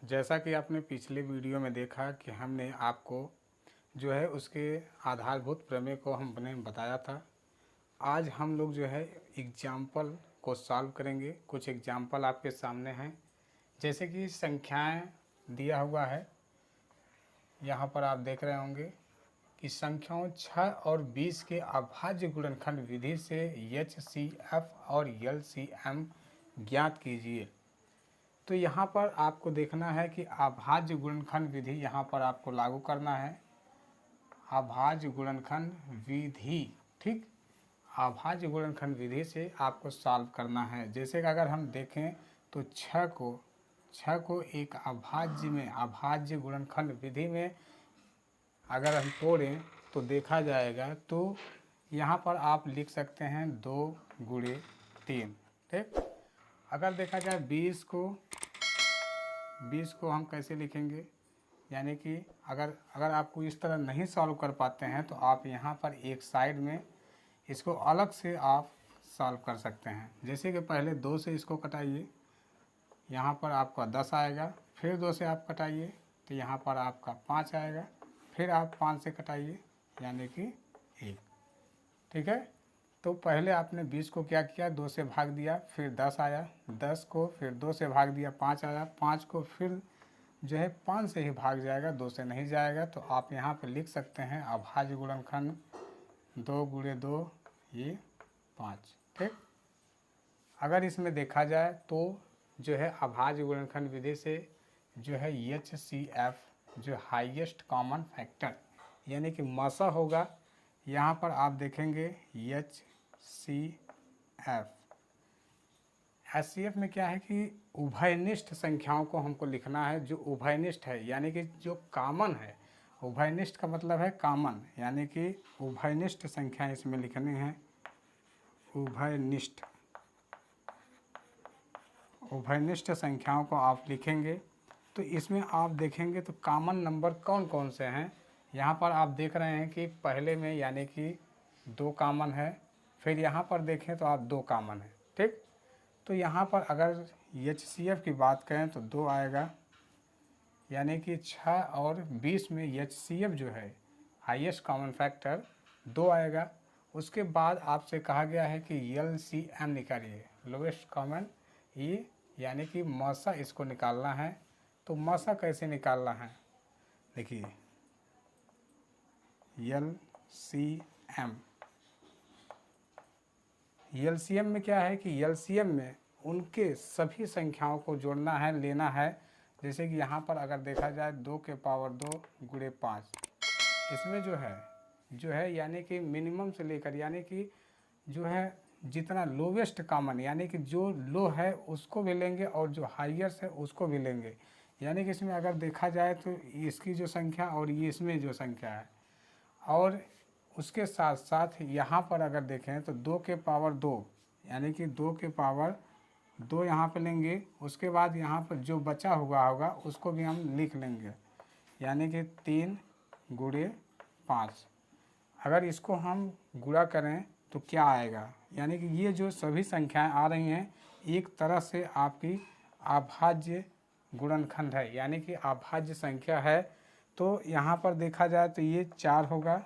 जैसा कि आपने पिछले वीडियो में देखा कि हमने आपको जो है उसके आधारभूत प्रमेय को हमने बताया था। आज हम लोग जो है एग्जाम्पल को सॉल्व करेंगे। कुछ एग्जाम्पल आपके सामने हैं, जैसे कि संख्याएं दिया हुआ है। यहाँ पर आप देख रहे होंगे कि संख्याओं 6 और 20 के अभाज्य गुणनखंड विधि से HCF और LCM ज्ञात कीजिए। तो यहाँ पर आपको देखना है कि अभाज्य गुणनखंड विधि यहाँ पर आपको लागू करना है। अभाज्य गुणनखंड विधि, ठीक, अभाज्य गुणनखंड विधि से आपको सॉल्व करना है। जैसे कि अगर हम देखें तो 6 को एक अभाज्य गुणनखंड विधि में अगर हम तोड़ें तो देखा जाएगा, तो यहाँ पर आप लिख सकते हैं 2 गुणे 3, ठीक। अगर देखा जाए 20 को हम कैसे लिखेंगे, यानी कि अगर आपको इस तरह नहीं सॉल्व कर पाते हैं तो आप यहाँ पर एक साइड में इसको अलग से आप सॉल्व कर सकते हैं। जैसे कि पहले 2 से इसको कटाइए, यहाँ पर आपका 10 आएगा, फिर 2 से आप कटाइए तो यहाँ पर आपका 5 आएगा, फिर आप 5 से कटाइए यानी कि 1, ठीक है। तो पहले आपने 20 को क्या किया, 2 से भाग दिया, फिर 10 आया, 10 को फिर 2 से भाग दिया, 5 आया, 5 को फिर जो है 5 से ही भाग जाएगा, 2 से नहीं जाएगा। तो आप यहाँ पर लिख सकते हैं अभाज्य गुणनखंड 2 गुणे 2 ये 5, ठीक। अगर इसमें देखा जाए तो जो है अभाज्य गुणनखंड विधि से जो है HCF जो हाईएस्ट कॉमन फैक्टर यानी कि मसा होगा। यहाँ पर आप देखेंगे HCF में क्या है कि उभयनिष्ठ संख्याओं को हमको लिखना है, जो उभयनिष्ठ है यानी कि जो कॉमन है। उभयनिष्ठ का मतलब है कॉमन, यानी कि उभयनिष्ठ संख्या इसमें लिखनी है। उभयनिष्ठ संख्याओं को आप लिखेंगे तो इसमें आप देखेंगे तो कॉमन नंबर कौन कौन से हैं। यहाँ पर आप देख रहे हैं कि पहले में यानी कि 2 कॉमन है, फिर यहाँ पर देखें तो आप 2 कॉमन है, ठीक। तो यहाँ पर अगर HCF की बात करें तो 2 आएगा, यानी कि 6 और 20 में HCF जो है हाईएस्ट कॉमन फैक्टर 2 आएगा। उसके बाद आपसे कहा गया है कि LCM निकालिए, लोएस्ट कॉमन ये, यानी कि मसा इसको निकालना है। तो मसा कैसे निकालना है, देखिए LCM में क्या है कि LCM में उनके सभी संख्याओं को जोड़ना है, लेना है। जैसे कि यहाँ पर अगर देखा जाए 2 के पावर 2 गुणे 5, इसमें जो है यानी कि मिनिमम से लेकर यानी कि जो है जितना लोवेस्ट कॉमन यानी कि जो लो है उसको भी लेंगे और जो हाईएस्ट है उसको भी लेंगे। यानी कि इसमें अगर देखा जाए तो इसकी जो संख्या और ये इसमें जो संख्या है, और उसके साथ साथ यहाँ पर अगर देखें तो 2 के पावर 2 यानी कि 2 के पावर 2 यहाँ पे लेंगे। उसके बाद यहाँ पर जो बचा हुआ होगा उसको भी हम लिख लेंगे, यानी कि 3 गुणे 5। अगर इसको हम गुणा करें तो क्या आएगा, यानी कि ये जो सभी संख्याएं आ रही हैं एक तरह से आपकी अभाज्य गुणनखंड है, यानी कि अभाज्य संख्या है। तो यहाँ पर देखा जाए तो ये 4 होगा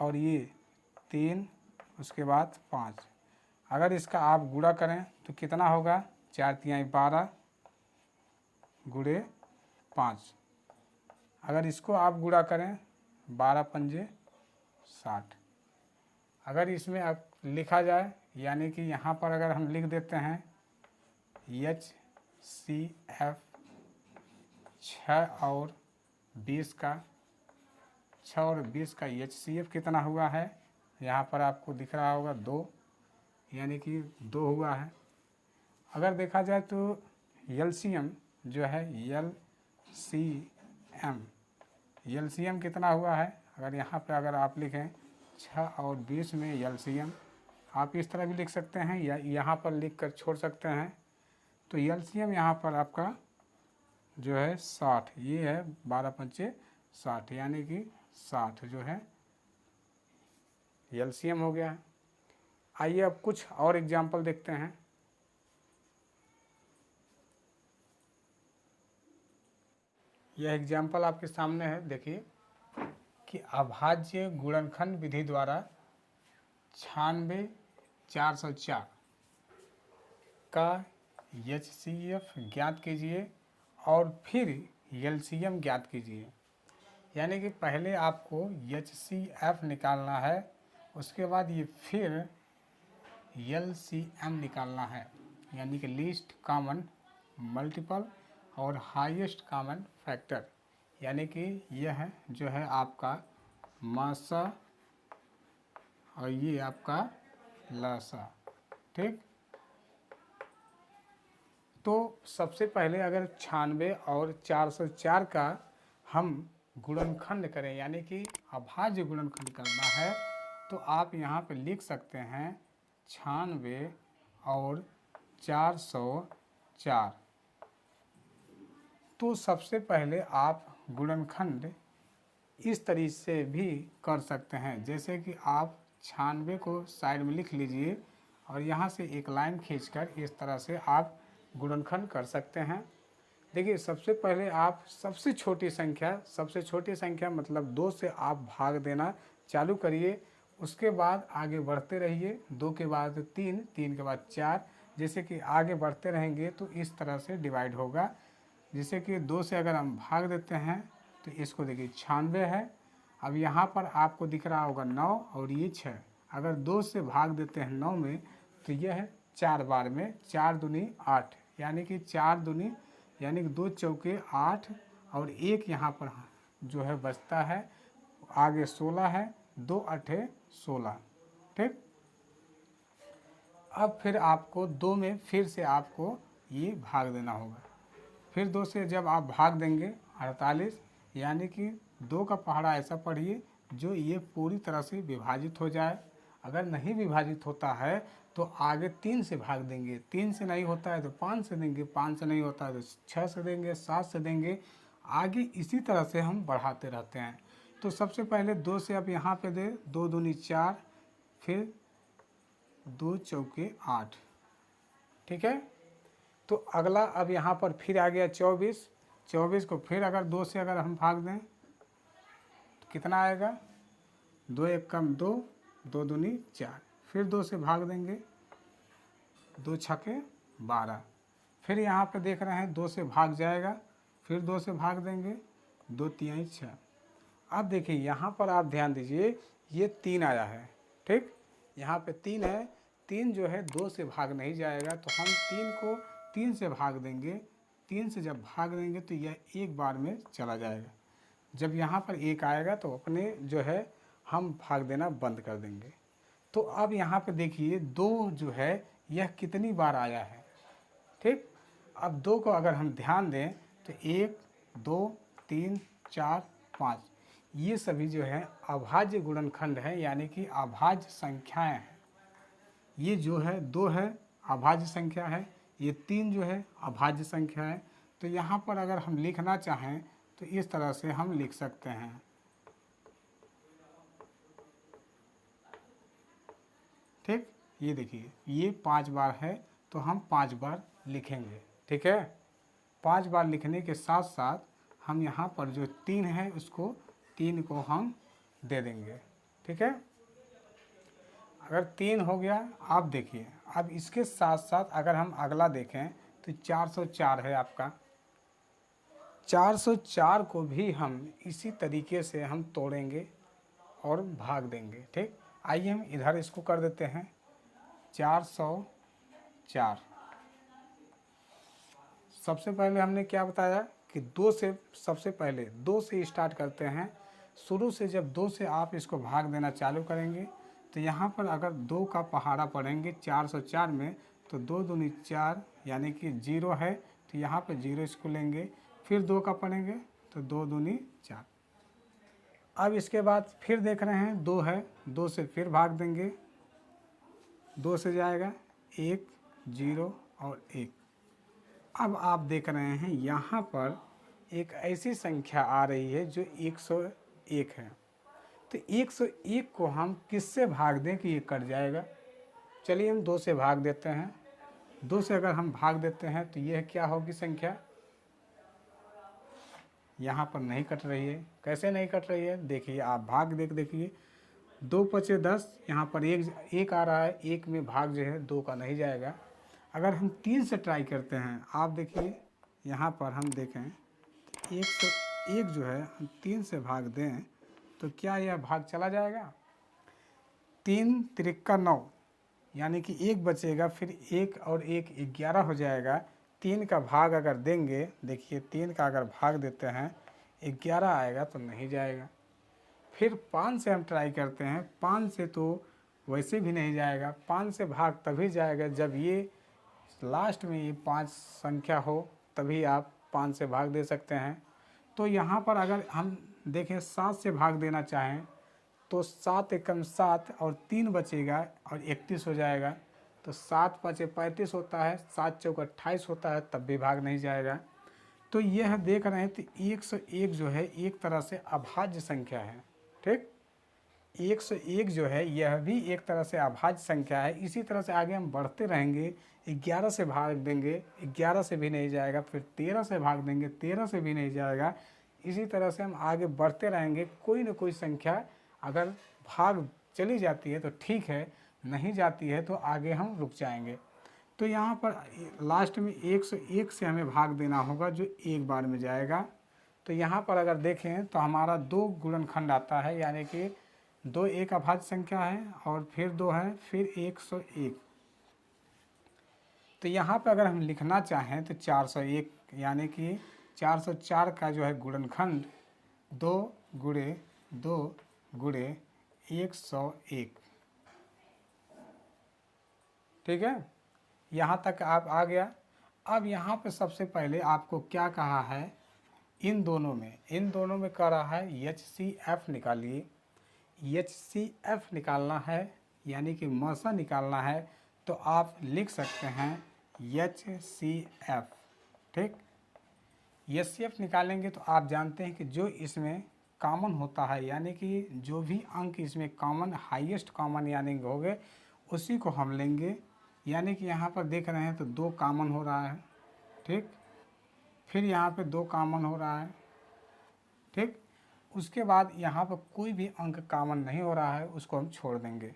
और ये 3, उसके बाद 5। अगर इसका आप गुणा करें तो कितना होगा, 4 तिहाई 12 गुणे 5। अगर इसको आप गुणा करें 12 पंजे 60। अगर इसमें अब लिखा जाए यानी कि यहाँ पर अगर हम लिख देते हैं HCF 6 और 20 का HCF कितना हुआ है, यहाँ पर आपको दिख रहा होगा 2, यानी कि 2 हुआ है। अगर देखा जाए तो LCM जो है LCM कितना हुआ है, अगर यहाँ पे अगर आप लिखें 6 और 20 में LCM, आप इस तरह भी लिख सकते हैं या यहाँ पर लिख कर छोड़ सकते हैं। तो LCM यहाँ पर आपका जो है 60, ये है 12 पंचे 60, यानी कि 60 जो है LCM हो गया है। आइए अब कुछ और एग्जाम्पल देखते हैं। यह एग्जाम्पल आपके सामने है, देखिए कि अभाज्य गुणनखंड विधि द्वारा 96,404 का HCF ज्ञात कीजिए और फिर LCM ज्ञात कीजिए। यानी कि पहले आपको HCF निकालना है, उसके बाद ये फिर LCM निकालना है, यानी कि लीस्ट कॉमन मल्टीपल और हाईएस्ट कॉमन फैक्टर, यानी कि यह जो है आपका मासा और ये आपका लासा। ठीक, तो सबसे पहले अगर 96 और 404 का हम गुणनखंड करें, यानी कि अभाज्य गुणनखंड करना है, तो आप यहाँ पे लिख सकते हैं 96 और 404। तो सबसे पहले आप गुणनखंड इस तरीके से भी कर सकते हैं, जैसे कि आप 96 को साइड में लिख लीजिए और यहाँ से एक लाइन खींचकर इस तरह से आप गुणनखंड कर सकते हैं। देखिए, सबसे पहले आप सबसे छोटी संख्या मतलब 2 से आप भाग देना चालू करिए, उसके बाद आगे बढ़ते रहिए, 2 के बाद 3, 3 के बाद 4, जैसे कि आगे बढ़ते रहेंगे तो इस तरह से डिवाइड होगा। जैसे कि 2 से अगर हम भाग देते हैं तो इसको देखिए 96 है। अब यहाँ पर आपको दिख रहा होगा 9 और ये 6। अगर 2 से भाग देते हैं 9 में तो यह है 4 बार में, 4 दूनी 8, यानी कि 4 दूनी यानी कि 2 चौके 8 और 1 यहाँ पर जो है बचता है, आगे 16 है, 2 8 16। ठीक, अब फिर आपको 2 में फिर से आपको ये भाग देना होगा। फिर 2 से जब आप भाग देंगे 48, यानी कि 2 का पहाड़ा ऐसा पढ़िए जो ये पूरी तरह से विभाजित हो जाए। अगर नहीं विभाजित होता है तो आगे 3 से भाग देंगे, 3 से नहीं होता है तो 5 से देंगे, 5 से नहीं होता है तो 6 से देंगे, 7 से देंगे, आगे इसी तरह से हम बढ़ाते रहते हैं। तो सबसे पहले 2 से आप यहाँ पे दे, 2 दूनी 4, फिर 2 चौके 8। ठीक है, तो अगला अब यहाँ पर फिर आ गया 24। 24 को फिर अगर 2 से अगर हम भाग दें तो कितना आएगा, 2 1 कम 2, 2 दूनी 4, फिर 2 से भाग देंगे, 2 छके 12, फिर यहाँ पे देख रहे हैं 2 से भाग जाएगा, फिर 2 से भाग देंगे, 2 तिहाई 6। अब देखिए यहाँ पर आप ध्यान दीजिए, ये 3 आया है। ठीक, यहाँ पे 3 है, 3 जो है 2 से भाग नहीं जाएगा, तो हम 3 को 3 से भाग देंगे। 3 से जब भाग देंगे तो यह एक बार में चला जाएगा। जब यहाँ पर 1 आएगा तो अपने जो है हम भाग देना बंद कर देंगे। तो अब यहाँ पे देखिए 2 जो है यह कितनी बार आया है। ठीक, अब 2 को अगर हम ध्यान दें तो 1 2 3 4 5 ये सभी जो है अभाज्य गुणनखंड है, यानी कि अभाज्य संख्याएं हैं। ये जो है 2 है अभाज्य संख्या है, ये 3 जो है अभाज्य संख्या है। तो यहाँ पर अगर हम लिखना चाहें तो इस तरह से हम लिख सकते हैं। ठीक, ये देखिए ये 5 बार है तो हम 5 बार लिखेंगे। ठीक है, 5 बार लिखने के साथ साथ हम यहाँ पर जो 3 है उसको 3 को हम दे देंगे। ठीक है, अगर 3 हो गया, आप देखिए अब इसके साथ साथ अगर हम अगला देखें तो 404 है आपका। 404 को भी हम इसी तरीके से हम तोड़ेंगे और भाग देंगे। ठीक, आइए हम इधर इसको कर देते हैं 404। सबसे पहले हमने क्या बताया कि 2 से, सबसे पहले 2 से स्टार्ट करते हैं। शुरू से जब 2 से आप इसको भाग देना चालू करेंगे तो यहाँ पर अगर 2 का पहाड़ा पढ़ेंगे 404 में तो 2 दूनी 4 यानी कि 0 है, तो यहाँ पे 0 इसको लेंगे, फिर 2 का पढ़ेंगे तो 2 दूनी 4। अब इसके बाद फिर देख रहे हैं 2 है, 2 से फिर भाग देंगे, 2 से जाएगा 1 0 और 1। अब आप देख रहे हैं यहाँ पर एक ऐसी संख्या आ रही है जो 101 है। तो 101 को हम किससे भाग दें कि ये कट जाएगा। चलिए हम 2 से भाग देते हैं। 2 से अगर हम भाग देते हैं तो यह क्या होगी संख्या, यहाँ पर नहीं कट रही है। कैसे नहीं कट रही है, देखिए आप भाग देखिए 2 पचे 10, यहाँ पर एक आ रहा है, एक में भाग जो है 2 का नहीं जाएगा। अगर हम 3 से ट्राई करते हैं, आप देखिए यहाँ पर हम देखें 101 जो है हम 3 से भाग दें तो क्या यह भाग चला जाएगा? 3 त्रिक्का 9, यानी कि 1 बचेगा, फिर 1 और 1 11 हो जाएगा। 3 का भाग अगर देंगे, देखिए 3 का अगर भाग देते हैं 11 आएगा तो नहीं जाएगा। फिर 5 से हम ट्राई करते हैं, 5 से तो वैसे भी नहीं जाएगा। 5 से भाग तभी जाएगा जब ये लास्ट में ये 5 संख्या हो, तभी आप 5 से भाग दे सकते हैं। तो यहाँ पर अगर हम देखें 7 से भाग देना चाहें तो 7 एकम 7 और 3 बचेगा और 31 हो जाएगा। तो 7 पचे 35 होता है, 7 चौक 28 होता है, तब भी भाग नहीं जाएगा। तो यह देख रहे हैं तो 101 जो है एक तरह से अभाज्य संख्या है। ठीक, 101 जो है यह भी एक तरह से अभाज्य संख्या है। इसी तरह से आगे हम बढ़ते रहेंगे। 11 से भाग देंगे, 11 से भी नहीं जाएगा। फिर 13 से भाग देंगे, 13 से भी नहीं जाएगा। इसी तरह से हम आगे बढ़ते रहेंगे। कोई न कोई संख्या अगर भाग चली जाती है तो ठीक है, नहीं जाती है तो आगे हम रुक जाएंगे। तो यहाँ पर लास्ट में 101 से हमें भाग देना होगा, जो एक बार में जाएगा। तो यहाँ पर अगर देखें तो हमारा 2 गुणनखंड आता है, यानी कि 2 एक अभाज्य संख्या है और फिर 2 है, फिर 101। तो यहाँ पर अगर हम लिखना चाहें तो 401, यानी कि 404 का जो है गुणनखंड 2 गुणे 2 गुणे 101। ठीक है, यहाँ तक आप आ गया। अब यहाँ पे सबसे पहले आपको क्या कहा है, इन दोनों में कह रहा है HCF निकालिए। HCF निकालना है, यानी कि मसा निकालना है, तो आप लिख सकते हैं HCF। ठीक, HCF निकालेंगे तो आप जानते हैं कि जो इसमें कॉमन होता है, यानी कि जो भी अंक इसमें कॉमन, हाईएस्ट कॉमन यानी हो गए, उसी को हम लेंगे। यानी कि यहाँ पर देख रहे हैं तो 2 कॉमन हो रहा है। ठीक, फिर यहाँ पे 2 कॉमन हो रहा है। ठीक, उसके बाद यहाँ पर कोई भी अंक कॉमन नहीं हो रहा है, उसको हम छोड़ देंगे।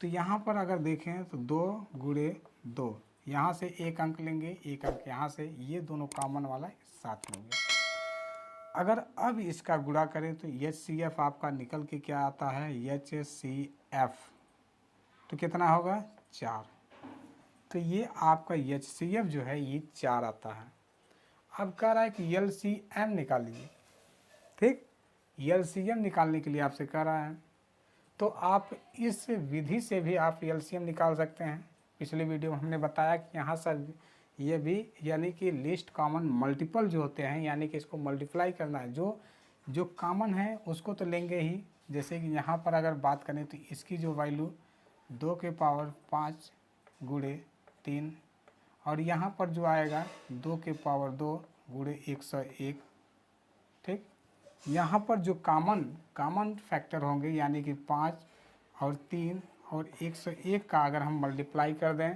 तो यहाँ पर अगर देखें तो 2 गुणे 2, यहाँ से एक अंक लेंगे, एक अंक यहाँ से, ये दोनों कॉमन वाला साथ में हो गया। अगर अब इसका गुणा करें तो HCF आपका निकल के क्या आता है, HCF, तो कितना होगा 4। तो ये आपका HCF जो है ये 4 आता है। अब कह रहा है कि LCM निकालिए। ठीक, LCM निकालने के लिए आपसे कह रहा है, तो आप इस विधि से भी आप LCM निकाल सकते हैं। पिछले वीडियो में हमने बताया कि यहाँ सर ये भी, यानी कि लिस्ट कॉमन मल्टीपल जो होते हैं, यानी कि इसको मल्टीप्लाई करना है, जो कॉमन है उसको तो लेंगे ही। जैसे कि यहाँ पर अगर बात करें तो इसकी जो वैल्यू 2 के पावर 5 गुणे 3, और यहाँ पर जो आएगा 2 के पावर 2 गुणे 101। ठीक, यहाँ पर जो कॉमन फैक्टर होंगे, यानी कि 5 और 3 और 101 का अगर हम मल्टीप्लाई कर दें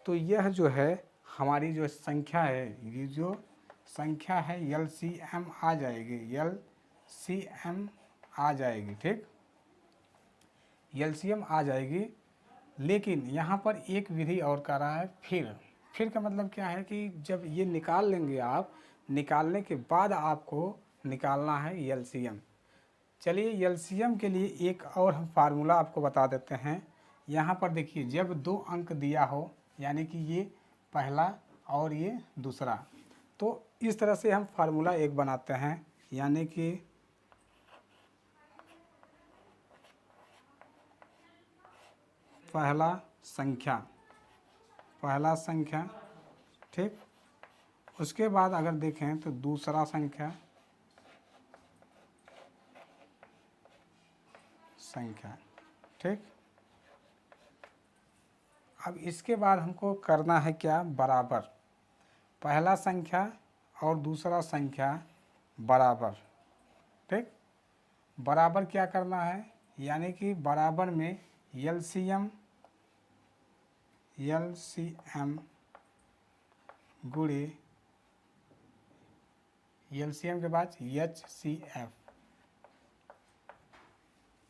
तो यह जो है हमारी जो संख्या है, ये जो संख्या है LCM आ जाएगी, LCM आ जाएगी। ठीक, LCM आ जाएगी। लेकिन यहाँ पर एक विधि और कर रहा है, फिर का मतलब क्या है कि जब ये निकाल लेंगे आप, निकालने के बाद आपको निकालना है LCM। चलिए LCM के लिए एक और हम फार्मूला आपको बता देते हैं। यहाँ पर देखिए, जब 2 अंक दिया हो, यानी कि ये पहला और ये दूसरा, तो इस तरह से हम फार्मूला एक बनाते हैं, यानी कि पहला संख्या। ठीक, उसके बाद अगर देखें तो दूसरा संख्या। ठीक, अब इसके बाद हमको करना है क्या, बराबर। पहला संख्या और दूसरा संख्या बराबर। ठीक, बराबर क्या करना है, यानी कि बराबर में LCM गुणे एलसीएम के बाद HCF,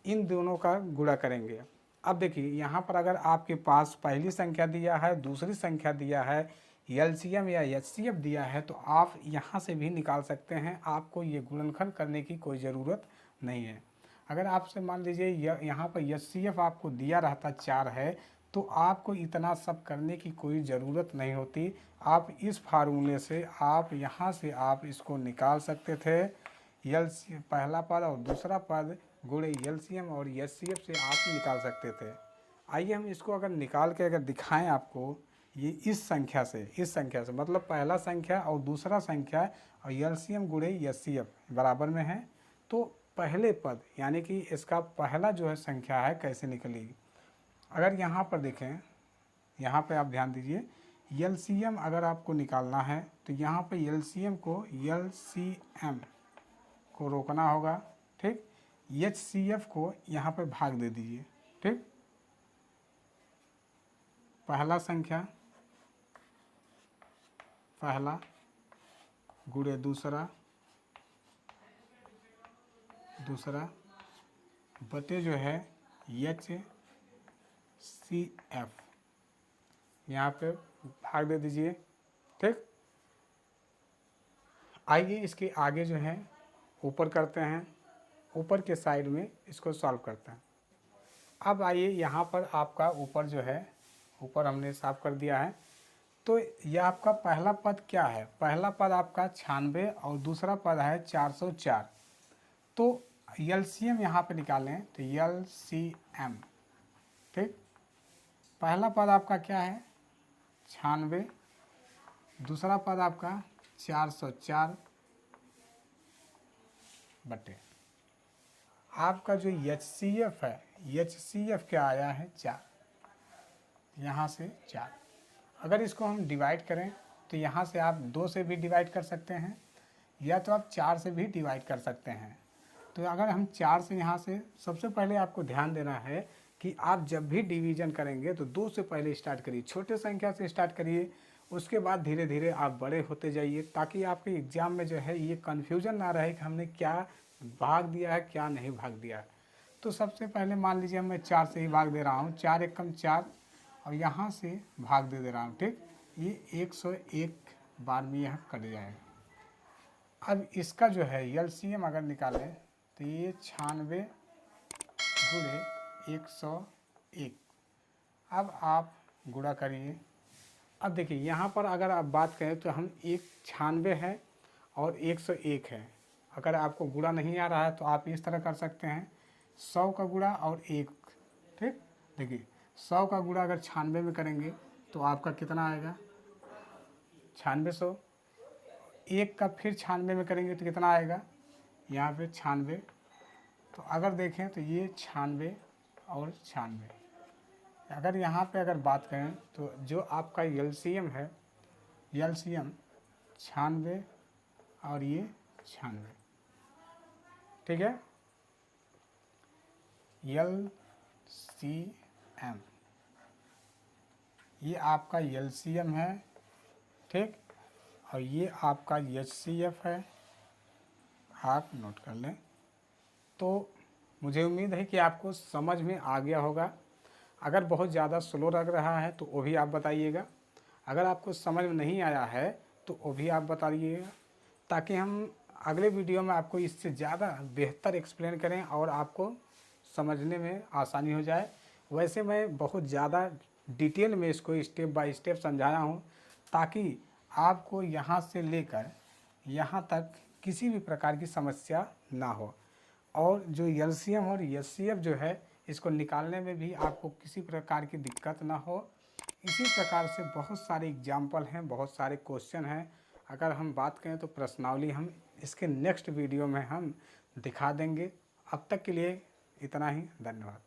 इन दोनों का गुणा करेंगे। अब देखिए यहाँ पर अगर आपके पास पहली संख्या दिया है, दूसरी संख्या दिया है, एलसीएम या HCF दिया है, तो आप यहाँ से भी निकाल सकते हैं। आपको ये गुणनखंड करने की कोई ज़रूरत नहीं है। अगर आपसे मान लीजिए यहाँ पर HCF आपको दिया रहता 4 है, तो आपको इतना सब करने की कोई ज़रूरत नहीं होती। आप इस फार्मूले से आप यहाँ से आप इसको निकाल सकते थे। पहला पद और दूसरा पद गुणे एलसीएम और HCF से आप निकाल सकते थे। आइए हम इसको अगर निकाल के अगर दिखाएं आपको, ये इस संख्या से मतलब पहला संख्या और दूसरा संख्या और एलसीएम गुणे HCF बराबर में है, तो पहले पद यानी कि इसका पहला जो है संख्या है कैसे निकलेगी। अगर यहाँ पर देखें, यहाँ पे आप ध्यान दीजिए, एलसीएम अगर आपको निकालना है तो यहाँ पे एलसीएम को एलसीएम को रोकना होगा, ठीक। HCF को यहाँ पे भाग दे दीजिए, ठीक। पहला संख्या पहला गुणे दूसरा बटे जो है HCF, यहाँ पे भाग दे दीजिए, ठीक। आइए इसके आगे जो है ऊपर करते हैं, ऊपर के साइड में इसको सॉल्व करते हैं। अब आइए यहाँ पर आपका ऊपर जो है, ऊपर हमने साफ कर दिया है। तो यह आपका पहला पद क्या है, पहला पद आपका 96 और दूसरा पद है 404। तो एलसीएम यहाँ पे निकालें तो एलसीएम, ठीक। पहला पद आपका क्या है 96, दूसरा पद आपका 404 बटे आपका जो HCF है, HCF क्या आया है 4, यहाँ से 4। अगर इसको हम डिवाइड करें तो यहाँ से आप 2 से भी डिवाइड कर सकते हैं या तो आप 4 से भी डिवाइड कर सकते हैं। तो अगर हम 4 से यहाँ से, सबसे पहले आपको ध्यान देना है कि आप जब भी डिवीज़न करेंगे तो 2 से पहले स्टार्ट करिए, छोटे संख्या से स्टार्ट करिए, उसके बाद धीरे धीरे आप बड़े होते जाइए, ताकि आपके एग्ज़ाम में जो है ये कन्फ्यूजन ना रहे कि हमने क्या भाग दिया है क्या नहीं भाग दिया है। तो सबसे पहले मान लीजिए मैं 4 से ही भाग दे रहा हूँ, 4 एकम 4 और यहाँ से भाग दे रहा हूँ, ठीक। ये 101 बार में यह कट जाएगा। अब इसका जो है एलसीएम अगर निकालें तो ये 96 गुणे 101। अब आप गुणा करिए। अब देखिए यहाँ पर अगर आप बात करें तो हम 96 है और 101 है। अगर आपको गुणा नहीं आ रहा है तो आप इस तरह कर सकते हैं, 100 का गुणा और 1, ठीक। देखिए 100 का गुणा अगर 96 में करेंगे तो आपका कितना आएगा 9600। 1 का फिर 96 में करेंगे तो कितना आएगा यहाँ पे 96। तो अगर देखें तो ये 96 और 96। अगर यहाँ पे अगर बात करें तो जो आपका एलसीएम है, एलसीएम 96 और ये 96, ठीक है। एलसीएम ये आपका एलसीएम है, ठीक। और ये आपका HCF है, आप नोट कर लें। तो मुझे उम्मीद है कि आपको समझ में आ गया होगा। अगर बहुत ज़्यादा स्लो लग रहा है तो वो भी आप बताइएगा, अगर आपको समझ में नहीं आया है तो वो भी आप बताइएगा, ताकि हम अगले वीडियो में आपको इससे ज़्यादा बेहतर एक्सप्लेन करें और आपको समझने में आसानी हो जाए। वैसे मैं बहुत ज़्यादा डिटेल में इसको स्टेप बाय स्टेप समझाया हूँ, ताकि आपको यहाँ से लेकर यहाँ तक किसी भी प्रकार की समस्या ना हो। और जो एलसीएम और HCF जो है, इसको निकालने में भी आपको किसी प्रकार की दिक्कत ना हो। इसी प्रकार से बहुत सारे एग्जाम्पल हैं, बहुत सारे क्वेश्चन हैं। अगर हम बात करें तो प्रश्नावली हम इसके नेक्स्ट वीडियो में हम दिखा देंगे। अब तक के लिए इतना ही, धन्यवाद।